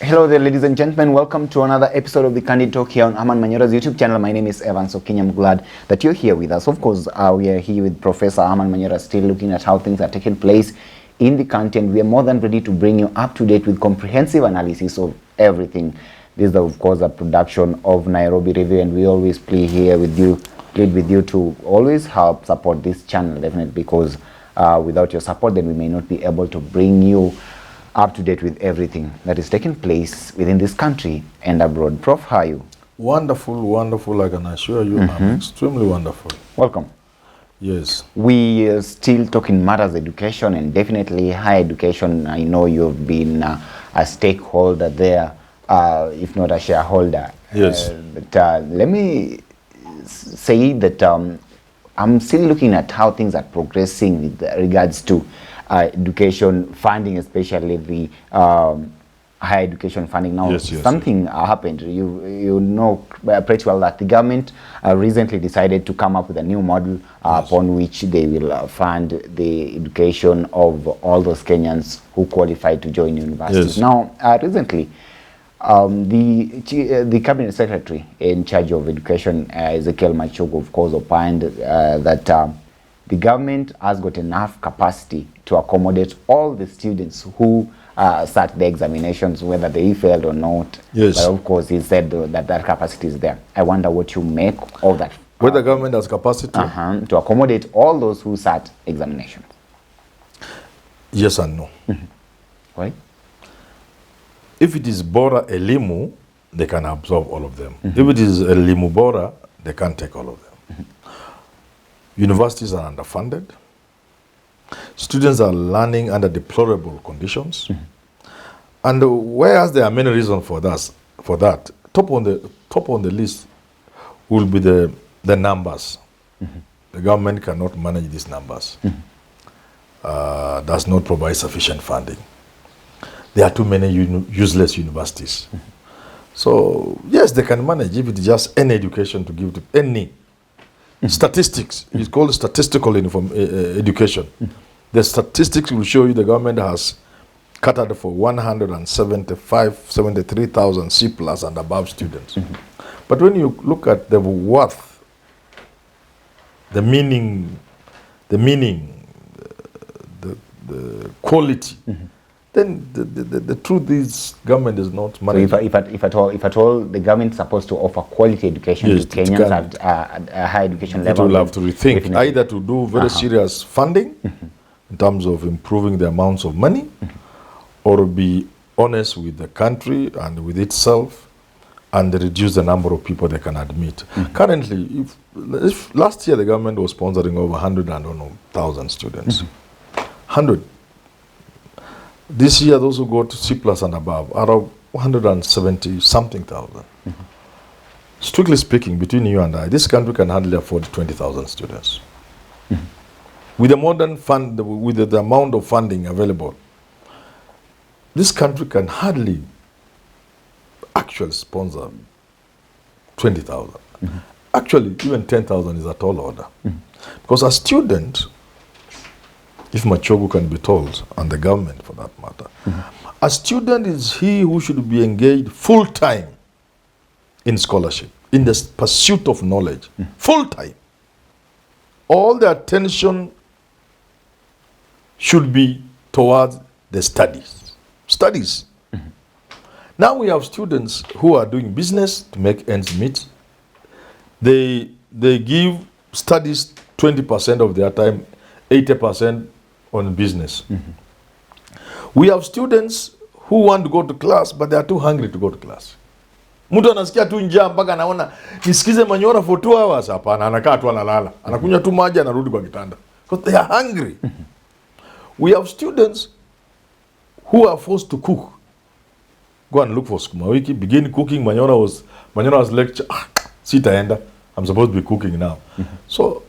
Hello there, ladies and gentlemen. Welcome to another episode of the Candid Talk here on Herman Manyora's YouTube channel. My name is Evan Sokinya. I'm glad that you're here with us. Of course, we are here with Professor Herman Manyora, still looking at how things are taking place in the country, and we are more than ready to bring you up to date with comprehensive analysis of everything. This is, of course, a production of Nairobi Review, and we always plead with you to always help support this channel, definitely, because without your support, then we may not be able to bring you up to date with everything that is taking place within this country and abroad. Prof, how are you? Wonderful, wonderful, I can assure you. I'm extremely wonderful. Welcome. Yes. We are still talking matters education, and definitely higher education. I know you've been a stakeholder there, if not a shareholder. Yes. But let me say that I'm still looking at how things are progressing with regards to education funding, especially the higher education funding. Now, something happened. You know pretty well that the government recently decided to come up with a new model upon which they will fund the education of all those Kenyans who qualify to join universities. Now, recently, the cabinet secretary in charge of education, Ezekiel Machogo, of course, opined that the government has got enough capacity to accommodate all the students who sat the examinations, whether they failed or not. Yes. But of course, he said that capacity is there. I wonder what you make of that. Whether the government has capacity? To accommodate all those who sat examinations. Yes and no. Right? If it is Bora Elimu, they can absorb all of them. If it is Elimu Bora, they can't take all of them. Universities are underfunded. Students are learning under deplorable conditions. And whereas there are many reasons for that, top on the list will be the numbers. The government cannot manage these numbers. Does not provide sufficient funding. There are too many useless universities. So yes, they can manage if it's just any education to give to any. Statistics, it's called statistical education. The statistics will show you the government has catered for 73,000 C plus and above students. But when you look at the worth, the meaning, the quality, then the truth is government is not managing. So if at all the government is supposed to offer quality education to Kenyans at a high education level, it will have to rethink either to do very serious funding in terms of improving the amounts of money, or be honest with the country and with itself and reduce the number of people they can admit. Currently, if last year the government was sponsoring over 100,000 students, 100. This year, those who go to C plus and above are 170-something thousand. Strictly speaking, between you and I, this country can hardly afford 20,000 students. With the modern fund, with the amount of funding available, this country can hardly actually sponsor 20,000. Actually, even 10,000 is a tall order. Because a student, if Machogu can be told, and the government for that matter, a student is he who should be engaged full-time in scholarship, in the pursuit of knowledge, full-time. All the attention should be towards the studies. Now we have students who are doing business to make ends meet. They give studies 20% of their time, 80% on business. We have students who want to go to class, but they are too hungry to go to class. Mtu anasikia tu njaa mpaka anaona nisikize Manyora for 2 hours. Hapana, anakaa tu analala. Anakunywa tu maji, anarudi kwa kitanda. Because they are hungry. We have students who are forced to cook. Go and look for sukuma wiki, begin cooking. Manyora's lecture. Sitaenda. I'm supposed to be cooking now. So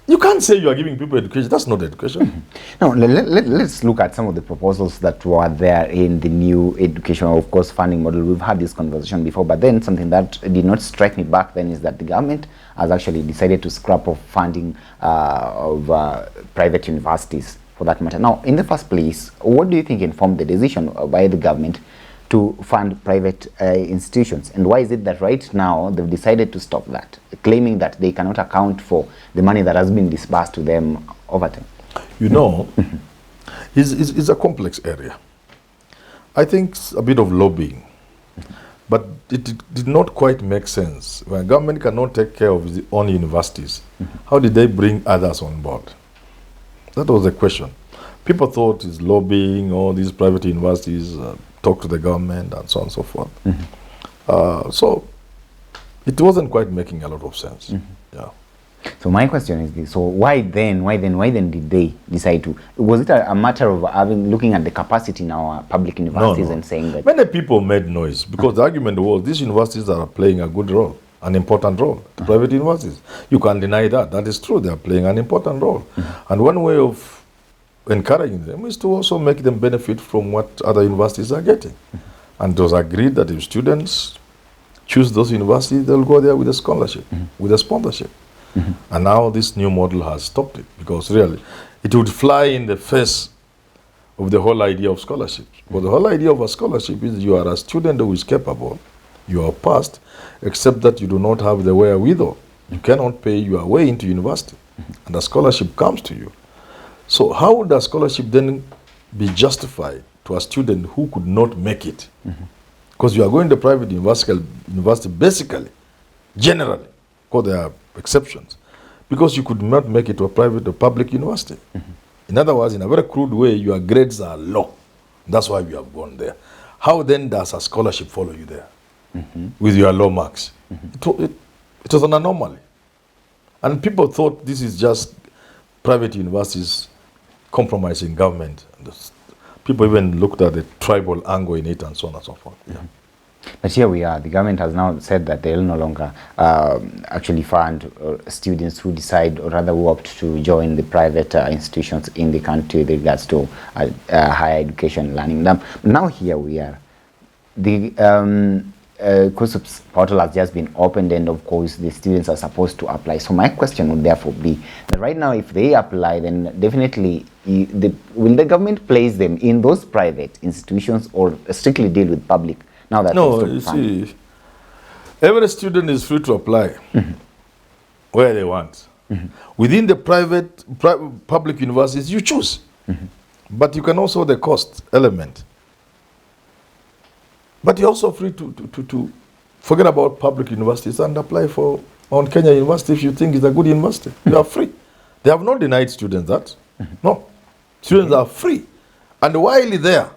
you can't say you are giving people education. That's not education. Now, let's look at some of the proposals that were there in the new education, of course, funding model. We've had this conversation before, but then something that did not strike me back then is that the government has actually decided to scrap off funding of private universities, for that matter. Now, in the first place, what do you think informed the decision by the government to fund private institutions. And why is it that right now they've decided to stop that, claiming that they cannot account for the money that has been disbursed to them over time? You know, it's a complex area. I think it's a bit of lobbying, but it did not quite make sense. When government cannot take care of its own universities, how did they bring others on board? That was the question. People thought it's lobbying, all these private universities talk to the government and so on and so forth. So it wasn't quite making a lot of sense. Yeah. So my question is this: so why then did they decide to? Was it a matter of looking at the capacity in our public universities and saying that many people made noise because the argument was these universities are playing a good role, an important role. The private universities, you can't deny that. That is true. They are playing an important role, and one way of encouraging them is to also make them benefit from what other universities are getting. And it was agreed that if students choose those universities, they'll go there with a scholarship, with a sponsorship. And now this new model has stopped it because really it would fly in the face of the whole idea of scholarships. Well, the whole idea of a scholarship is you are a student who is capable, you are passed, except that you do not have the wherewithal. You cannot pay your way into university, and a scholarship comes to you. So how would a scholarship then be justified to a student who could not make it? Because you are going to private university basically, generally, because there are exceptions, because you could not make it to a private or public university. In other words, in a very crude way, your grades are low. That's why you have gone there. How then does a scholarship follow you there with your low marks? It was an anomaly. And people thought this is just private universities compromising government. People even looked at the tribal angle in it and so on and so forth. Yeah. But here we are. The government has now said that they'll no longer actually fund students who decide, or rather who opt to join the private institutions in the country with regards to higher education learning. Now here we are. The KUSUP's portal has just been opened, and of course the students are supposed to apply. So my question would therefore be that right now, if they apply, then definitely will the government place them in those private institutions or strictly deal with public? Now that no, you see, every student is free to apply where they want. Within the public universities, you choose. But you can also the cost element. But you're also free to forget about public universities and apply for on Kenya University if you think it's a good university. You are free. They have not denied students that. No. Students are free. And while there,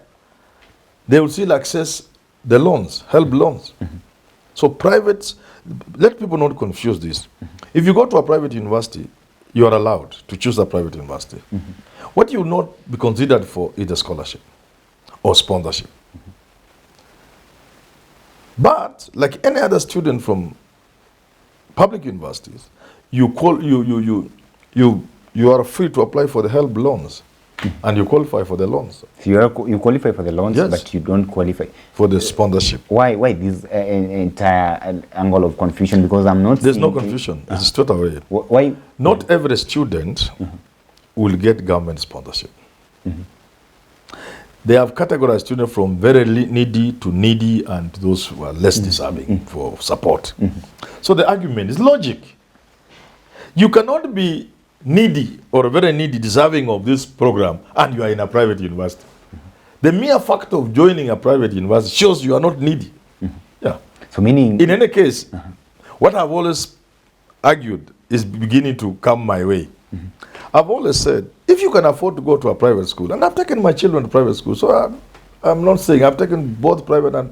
they will still access the loans, help loans. So privates, let people not confuse this. If you go to a private university, you are allowed to choose a private university. What you will not be considered for is a scholarship or sponsorship. But like any other student from public universities, you are free to apply for the help loans. And you qualify for the loans. So you qualify for the loans, yes, but you don't qualify for the sponsorship. Why this entire angle of confusion? Because I'm not. There's no confusion. It's straight away. Why? Not every student will get government sponsorship. They have categorized students from very needy to needy and to those who are less deserving for support. So the argument is logic. You cannot be needy or very needy, deserving of this program, and you are in a private university. The mere fact of joining a private university shows you are not needy. Yeah. So meaning, in any case, what I've always argued is beginning to come my way. I've always said, if you can afford to go to a private school, and I've taken my children to private school, so I'm not saying I've taken both private and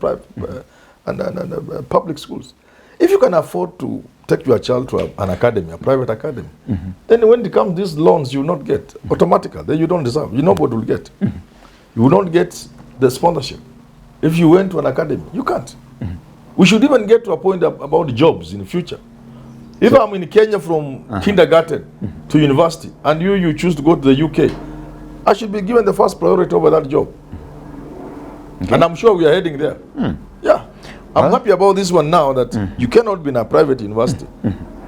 public schools. If you can afford to take your child to an academy, a private academy, then when it comes these loans, you will not get automatically. Then you don't deserve. You know what you will get. You will not get the sponsorship. If you went to an academy, you can't. We should even get to a point about jobs in the future. If I'm in Kenya from kindergarten to university, and you choose to go to the UK, I should be given the first priority over that job. Okay. And I'm sure we are heading there. Yeah. I'm happy about this one now, that you cannot be in a private university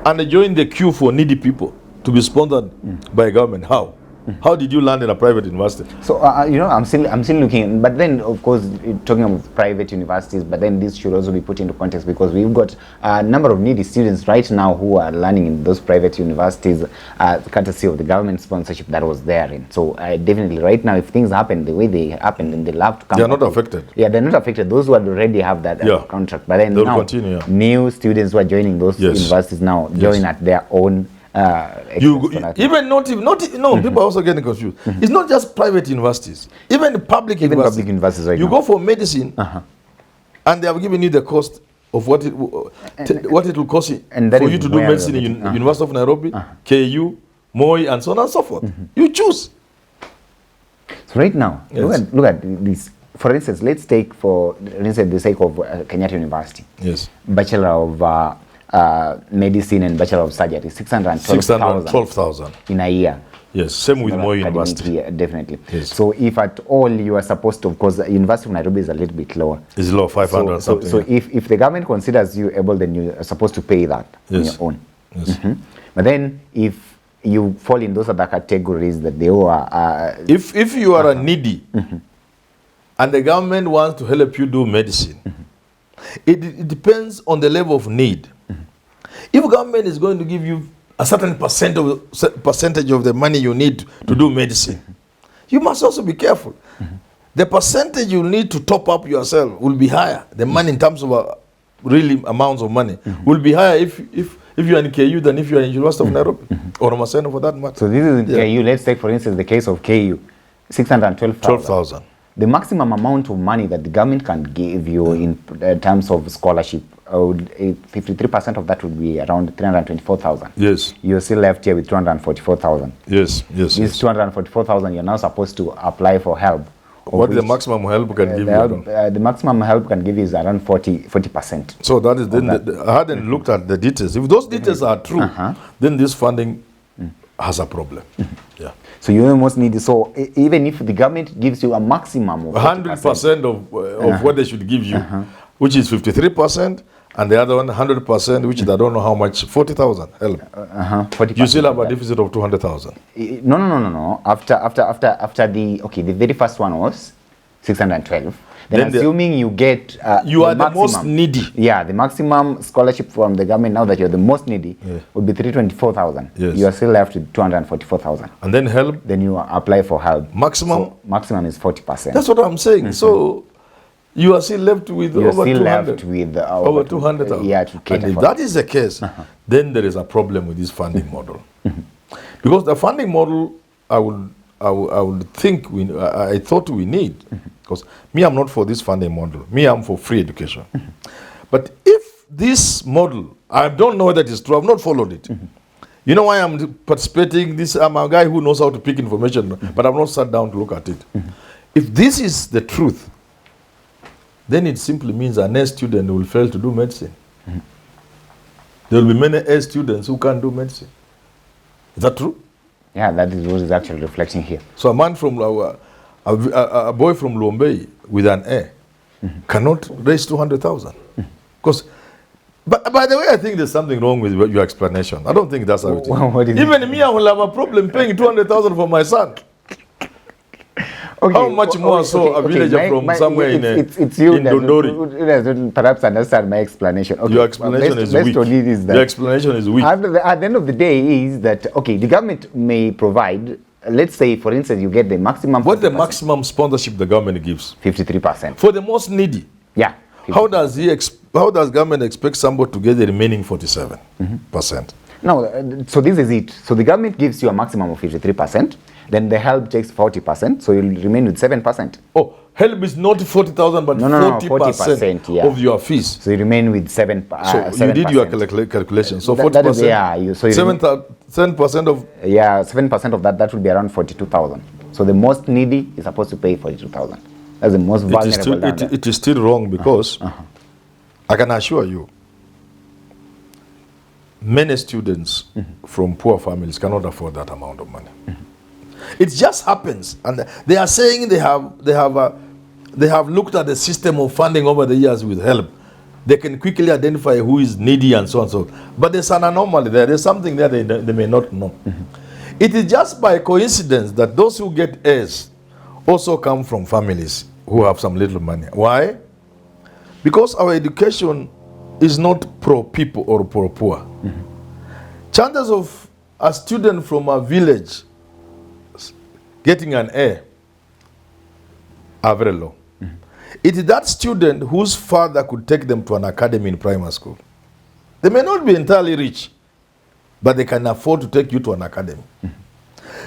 and join the queue for needy people to be sponsored by government. How? How did you land in a private university? So I'm still looking, but then of course talking about private universities, but then this should also be put into context because we've got a number of needy students right now who are learning in those private universities, courtesy of the government sponsorship that was there. And so definitely right now, if things happen the way they happen, then they'll have to come. They are not affected. Yeah, they're not affected. Those who already have that contract, but then they'll now continue, new students who are joining those universities now join at their own. People are also getting confused. It's not just private universities, even public universities. Right you now. go for medicine, and they have given you the cost of what it will cost you for you to do medicine in University of Nairobi, KU, Moi, and so on and so forth. You choose. So right now, look at this. For instance, let's take for instance the sake of Kenyatta University. Yes. Bachelor of medicine and Bachelor of Surgery, 612,000 in a year. Yes, same with Moi University. Year, definitely. Yes. So if at all you are supposed to, of course, the University of Nairobi is a little bit lower. It's low, 500 something. So if the government considers you able, then you are supposed to pay that on your own. Yes. But then if you fall in those other categories that they are... if you are a needy and the government wants to help you do medicine, it depends on the level of need. If government is going to give you a certain percentage of the money you need to do medicine, you must also be careful. The percentage you need to top up yourself will be higher. The money in terms of really amounts of money will be higher if you are in KU than if you are in University of Nairobi or Maseno for that matter. So this is in KU. Let's take for instance the case of KU, 612,000. The maximum amount of money that the government can give you in terms of scholarship, 53% of that would be around 324,000. Yes. You're still left here with 244,000. Yes. These 244,000, you're now supposed to apply for help. What the maximum help can give you? The maximum help can give you is around 40%. So that is then I hadn't looked at the details. If those details are true, then this funding has a problem. Yeah. So you almost need, so even if the government gives you a maximum of 100% of what they should give you, which is 53%, and the other one 100%, which is I don't know how much, 40,000 help. 40%. You still have a deficit of 200,000. No. After the very first one was 612. Then assuming you get you are the most needy. Yeah, the maximum scholarship from the government now that you're the most needy would be 324,000. Yes. You are still left with 244,000. And then help? Then you apply for help. Maximum? So maximum is 40%. That's what I'm saying. So you are still left with over 200. Over 200,000. Yeah, to cater and if for that is the case, then there is a problem with this funding model. Because the funding model, I would think I thought we need. Because me, I'm not for this funding model. Me, I'm for free education. But if this model, I don't know whether it is true, I've not followed it. You know why I'm participating? I'm a guy who knows how to pick information, but I've not sat down to look at it. If this is the truth, then it simply means an A student will fail to do medicine. There will be many A students who can't do medicine. Is that true? Yeah, that is what is actually reflecting here. So a man from a boy from Luombei with an A cannot raise 200,000. Because, but by the way, I think there's something wrong with your explanation. I don't think that's how it is. Even me, I will have a problem paying 200,000 for my son. How much more so a villager from somewhere in Dondori? Perhaps understand my explanation. Your explanation is weak. Your explanation is weak. At the end of the day is that, the government may provide, let's say, for instance, you get the maximum... What the maximum sponsorship the government gives? 53%. For the most needy? Yeah. 50%. How does government expect somebody to get the remaining 47%? No, so this is it. So the government gives you a maximum of 53%. Then the help takes 40%, so you'll remain with 7%. Oh, help is not 40,000, but 40% of your fees. So you remain with 7%. So you did your calculation. So 40%. So 7% of... Yeah, 7% of that will be around 42,000. So the most needy is supposed to pay 42,000. That's the most vulnerable. It is still wrong because I can assure you, many students from poor families cannot afford that amount of money. It just happens, and they are saying they have looked at the system of funding over the years with help. They can quickly identify who is needy and so on and so on. But there's an anomaly there. There's something there they may not know. It is just by coincidence that those who get A's also come from families who have some little money. Why? Because our education is not pro-people or pro-poor. Chances of a student from a village getting an A are very low. It is that student whose father could take them to an academy in primary school. They may not be entirely rich, but they can afford to take you to an academy.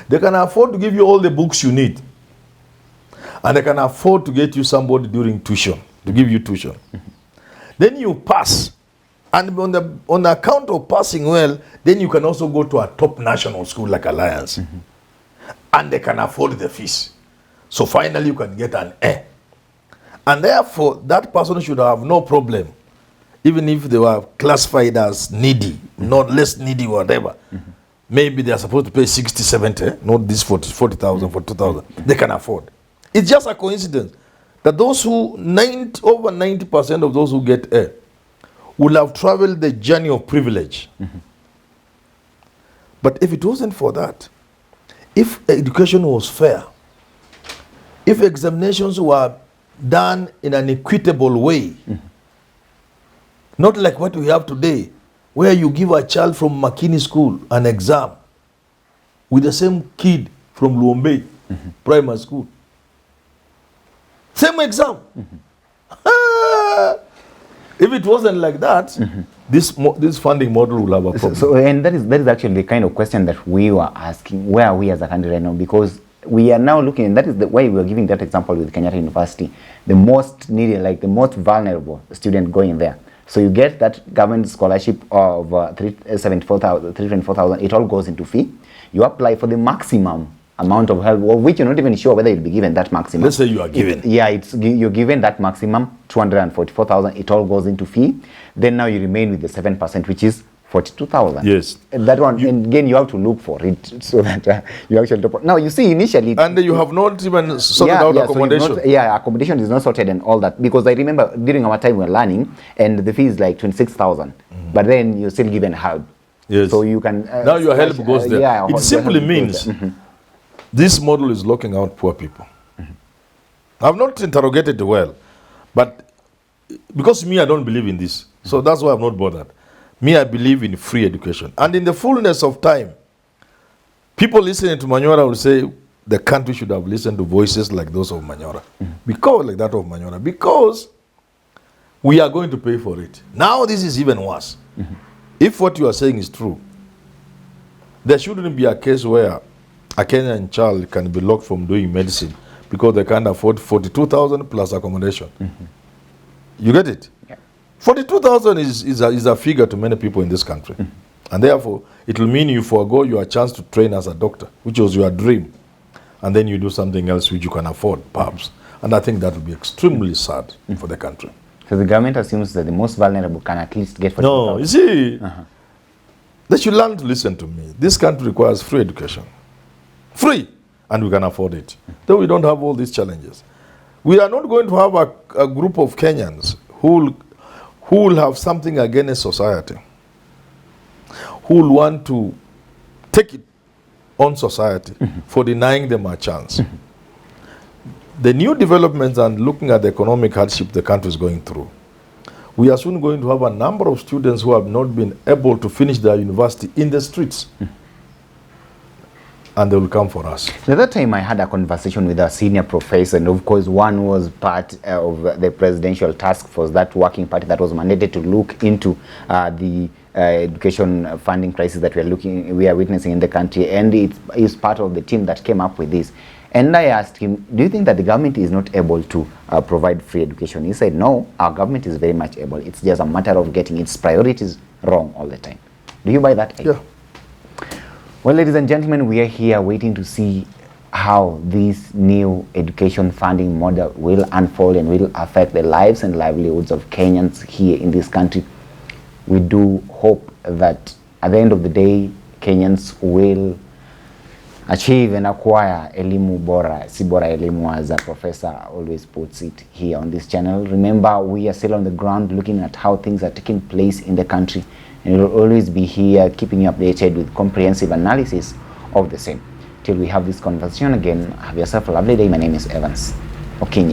They can afford to give you all the books you need. And they can afford to get you somebody during tuition, to give you tuition. Then you pass. And on the account of passing well, then you can also go to a top national school like Alliance. And they can afford the fees. So finally you can get an A. And therefore, that person should have no problem, even if they were classified as needy, not less needy, whatever. Maybe they are supposed to pay 60, 70, not this 40,000, 42,000. They can afford. It's just a coincidence that those who, over 90% of those who get A will have traveled the journey of privilege. But if it wasn't for that, if education was fair, if examinations were done in an equitable way, not like what we have today, where you give a child from Makini school an exam with the same kid from Luombe primary school. Same exam. If it wasn't like that, this funding model will have a problem. So, and that is actually the kind of question that we were asking, where are we as a country right now? Because we are now looking, and that is the way we are giving that example with Kenyatta University, the most needy, like the most vulnerable student going there. So you get that government scholarship of 324,000, it all goes into fee. You apply for the maximum amount of help, of which you're not even sure whether you'll be given that maximum. Let's say you are given. You're given that maximum, 244,000, it all goes into fee. Then now you remain with the 7%, which is 42,000. Yes. And that one, and again, you have to look for it so that you actually top. Now, you see, initially... And you have not even sorted out accommodation. So accommodation is not sorted and all that. Because I remember during our time we were learning, and the fee is like 26,000. But then you're still given help. Yes. So you can... now your help goes there. It simply means this model is locking out poor people. I've not interrogated well, but because me, I don't believe in this. So that's why I'm not bothered. Me, I believe in free education. And in the fullness of time, people listening to Manyora will say the country should have listened to voices like those of Manyora. Because like that of Manyora. Because we are going to pay for it. Now this is even worse. If what you are saying is true, there shouldn't be a case where a Kenyan child can be locked from doing medicine because they can't afford 42,000 plus accommodation. You get it? Yeah. 42,000 is a figure to many people in this country. And therefore, it will mean you forego your chance to train as a doctor, which was your dream. And then you do something else which you can afford, perhaps. And I think that will be extremely sad for the country. So the government assumes that the most vulnerable can at least get 42,000. No, you see, they should learn to listen to me. This country requires free education. Free. And we can afford it. Though we don't have all these challenges. We are not going to have a group of Kenyans who will have something against society, who will want to take it on society for denying them a chance. The new developments and looking at the economic hardship the country is going through, we are soon going to have a number of students who have not been able to finish their university in the streets. And they will come for us. The other time I had a conversation with a senior professor, and of course one was part of the presidential task force, that working party that was mandated to look into the education funding crisis that we are witnessing in the country, and it is part of the team that came up with this. And I asked him, do you think that the government is not able to provide free education? He said, no, our government is very much able. It's just a matter of getting its priorities wrong all the time. Do you buy that idea? Yeah. Well, ladies and gentlemen, we are here waiting to see how this new education funding model will unfold and will affect the lives and livelihoods of Kenyans here in this country. We do hope that at the end of the day, Kenyans will achieve and acquire elimu bora, si bora elimu, as a professor always puts it here on this channel. Remember, we are still on the ground looking at how things are taking place in the country. And we'll always be here keeping you updated with comprehensive analysis of the same. Till we have this conversation again, have yourself a lovely day. My name is Evans Okinyi.